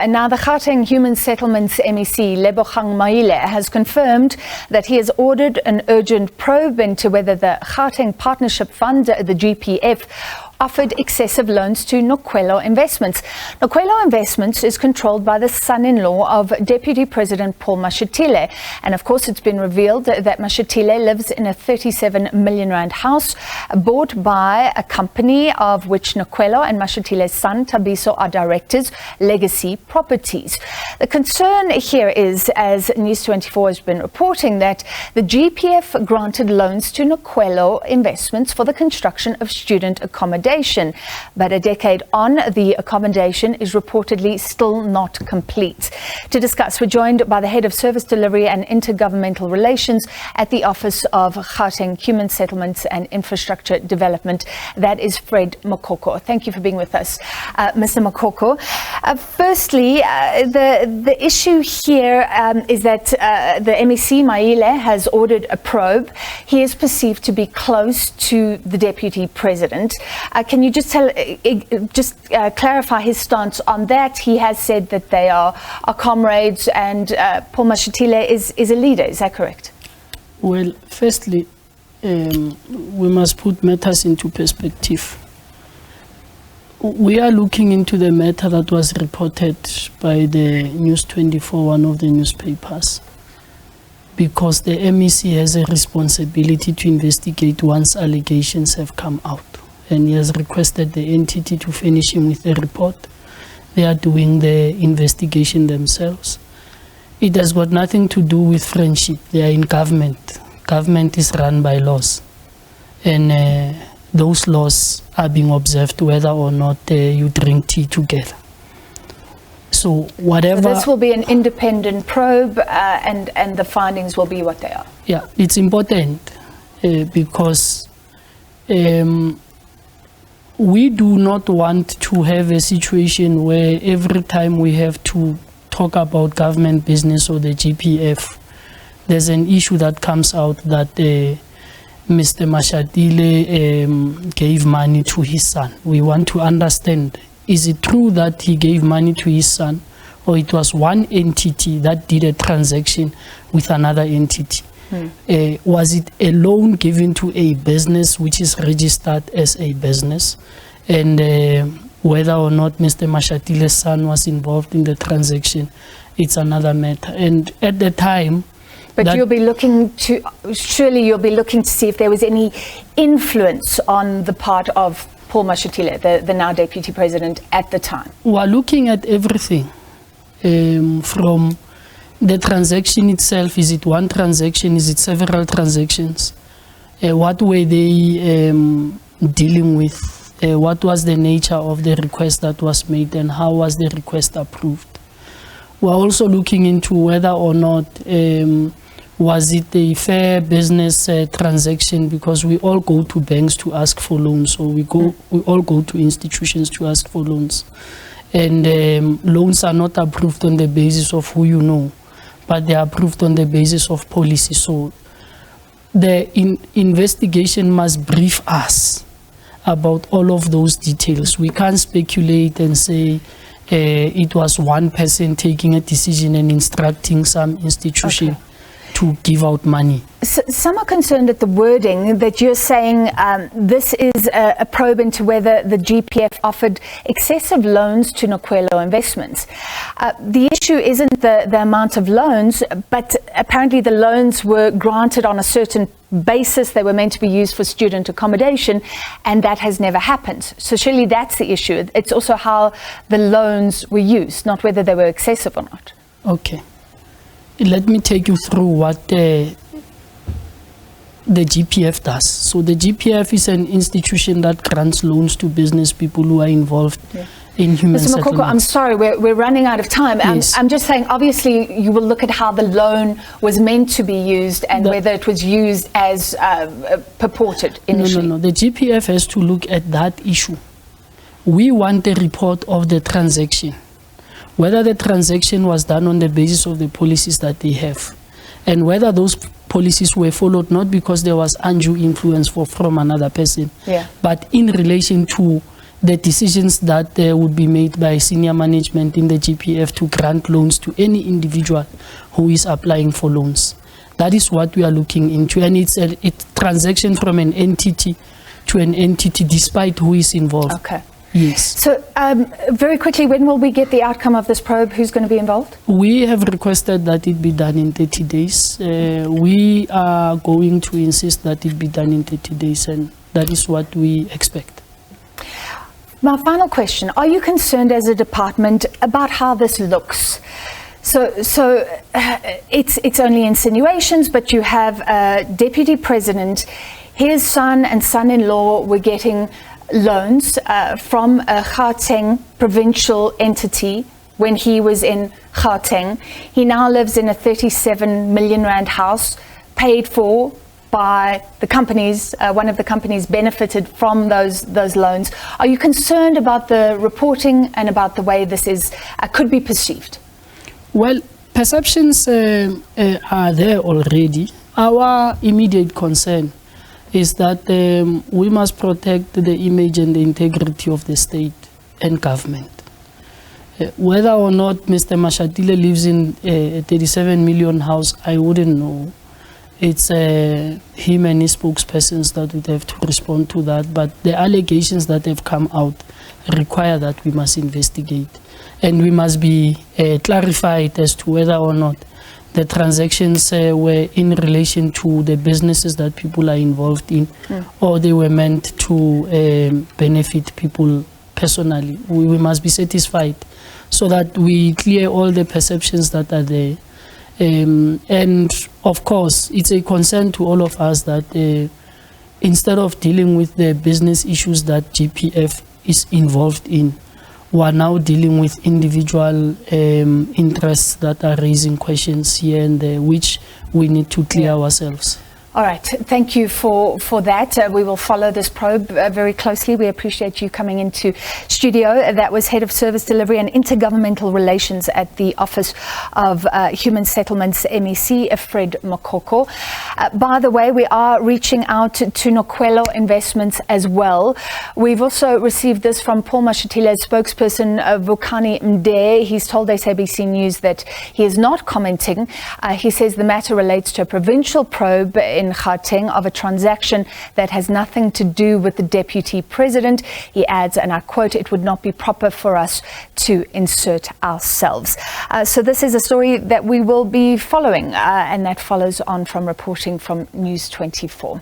And now the Gauteng Human Settlements MEC, Lebogang Maile, has confirmed that he has ordered an urgent probe into whether the Gauteng Partnership Fund, the GPF, offered excessive loans to Nokwelo Investments. Nokwelo Investments is controlled by the son-in-law of Deputy President Paul Mashatile. And of course, it's been revealed that Mashatile lives in a 37 million rand house bought by a company of which Nokwelo and Mashatile's son, Tabiso, are directors, Legacy Properties. The concern here is, as News 24 has been reporting, that the GPF granted loans to Nokwelo Investments for the construction of student accommodation. But a decade on, the accommodation is reportedly still not complete. To discuss, we're joined by the Head of Service Delivery and Inter-governmental Relations at the Office of Gauteng Human Settlements and Infrastructure Development. That is Fred Mokoko. Thank you for being with us, Mr. Mokoko. Firstly, the issue here is that the MEC Maile has ordered a probe. He is perceived to be close to the Deputy President. Can you just clarify his stance on that? He has said that they are comrades, and Paul Mashatile is a leader. Is that correct? Well, firstly, we must put matters into perspective. We are looking into the matter that was reported by the News 24, one of the newspapers, because the MEC has a responsibility to investigate once allegations have come out. And he has requested the entity to finish him with the report. They are doing the investigation themselves. It has got nothing to do with friendship. They are in government. Government is run by laws. And those laws are being observed whether or not you drink tea together. So whatever... So this will be an independent probe and the findings will be what they are. Yeah, it's important because we do not want to have a situation where every time we have to talk about government business or the GPF, there's an issue that comes out that Mr. Mashatile gave money to his son. We want to understand, is it true that he gave money to his son, or it was one entity that did a transaction with another entity? Was it a loan given to a business which is registered as a business? And whether or not Mr. Mashatile's son was involved in the transaction, it's another matter. And at the time... But you'll be looking to, surely you'll be looking to see if there was any influence on the part of Paul Mashatile, the now Deputy President at the time. We're looking at everything from the transaction itself. Is it one transaction? Is it several transactions? What were they dealing with? What was the nature of the request that was made, and how was the request approved? We're also looking into whether or not was it a fair business transaction, because we all go to banks to ask for loans, or we all go to institutions to ask for loans. And loans are not approved on the basis of who you know, but they are approved on the basis of policy. So the investigation must brief us about all of those details. We can't speculate and say it was one person taking a decision and instructing some institution to give out money. Some are concerned at the wording that you're saying this is a probe into whether the GPF offered excessive loans to Nokwelo Investments. The issue isn't the amount of loans, but apparently the loans were granted on a certain basis. They were meant to be used for student accommodation, and that has never happened. So surely that's the issue. It's also how the loans were used, not whether they were excessive or not. Okay. Let me take you through what the GPF does. So the GPF is an institution that grants loans to business people who are involved in human settlements. Mr. Mokoko, I'm sorry, we're running out of time. Yes. I'm just saying, obviously, you will look at how the loan was meant to be used and whether it was used as purported initially. No. The GPF has to look at that issue. We want a report of the transaction, whether the transaction was done on the basis of the policies that they have, and whether those policies were followed not because there was undue influence from another person, but in relation to the decisions that would be made by senior management in the GPF to grant loans to any individual who is applying for loans. That is what we are looking into, and it's a transaction from an entity to an entity despite who is involved. Okay. Yes. So very quickly, when will we get the outcome of this probe? Who's going to be involved? We have requested that it be done in 30 days. We are going to insist that it be done in 30 days, and that is what we expect. My final question, are you concerned as a department about how this looks? So it's only insinuations, but you have a deputy president, his son and son-in-law were getting loans from a Gauteng provincial entity when he was in Gauteng. He now lives in a 37 million rand house paid for by the companies. One of the companies benefited from those loans. Are you concerned about the reporting and about the way this is could be perceived? Well, perceptions are there already. Our immediate concern is that we must protect the image and the integrity of the state and government. Whether or not Mr. Mashatile lives in a 37 million house, I wouldn't know. It's him and his spokespersons that would have to respond to that. But the allegations that have come out require that we must investigate. And we must be clarified as to whether or not the transactions were in relation to the businesses that people are involved in, or they were meant to benefit people personally. We must be satisfied so that we clear all the perceptions that are there. And of course, it's a concern to all of us that instead of dealing with the business issues that GPF is involved in, we are now dealing with individual interests that are raising questions here and there, which we need to clear ourselves. All right. Thank you for that. We will follow this probe very closely. We appreciate you coming into studio. That was Head of Service Delivery and Inter-governmental Relations at the Office of Human Settlements MEC, Fred Mokoko. By the way, we are reaching out to Nokwelo Investments as well. We've also received this from Paul Mashatile's spokesperson, Vukani Mde. He's told SABC News that he is not commenting. He says the matter relates to a provincial probe in Gauteng of a transaction that has nothing to do with the deputy president. He adds, and I quote, "It would not be proper for us to insert ourselves." So this is a story that we will be following, and that follows on from reporting from News 24.